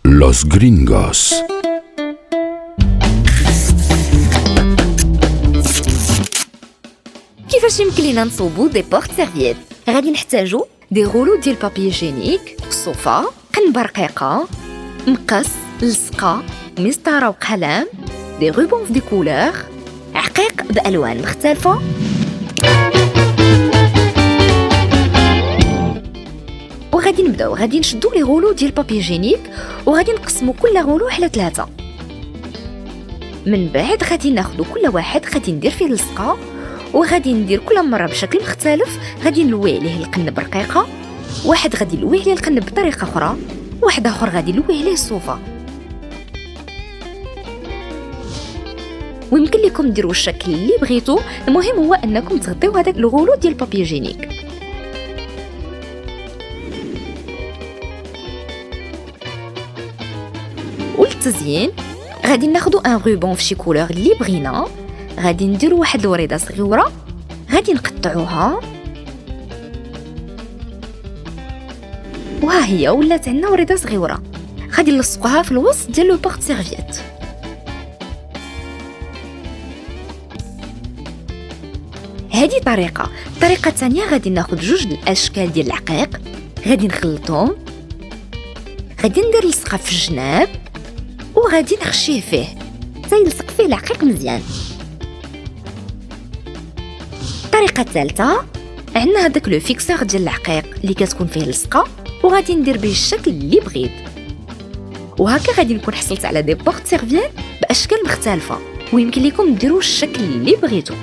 Los Gringos. كيفاش يمكن لينا نصوبو دي بورت سيرفييت؟ غادي نحتاجو دي غولو ديال بابي جينيك، صوفا، قنبه رقيقه، مقص، لصقه، مسطره وقلم، دي روبون دي كولور، عقيق بالوان مختلفه. وغادي نبداو، غادي نشدو لي غولو ديال بابي جينيك وغادي نقسمو كل غولو على 3. من بعد غادي ناخدو كل واحد غادي ندير فيه لصقه، وغادي ندير كل مره بشكل مختلف. غادي نلوي عليه القنب رقيقه، واحد غادي نلوي عليه القنب بطريقه اخرى، واحد اخر غادي نلوي عليه الصوفه. ويمكن لكم ديروا الشكل اللي بغيتو، المهم هو انكم تغطيو هذاك الغولو ديال بابي جينيك. والتزيين غادي ناخدو ان روبون في شي كولور اللي بغينا، غادي نديرو واحد الوريده صغيره، غادي نقطعوها، وها هي ولات عندنا وريده صغيره. غادي نلصقوها في الوسط ديال لو بورت سيرفييت. هذه الطريقه الثانيه غادي ناخذ 2 الاشكال ديال العقيق، غادي نخلطهم، غادي ندير لصقه في الجناب وغادي نخشيه فيه حتى يلصق فيه العقيق مزيان. الطريقه الثالثه عندنا هذاك لو فيكسور ديال العقيق اللي كتكون فيه لصقه، وغادي ندير به الشكل اللي بغيت. وهكا غادي نكون حصلت على دي بورت سيرفييت باشكال مختلفه، ويمكن لكم ديروا الشكل اللي بغيتو.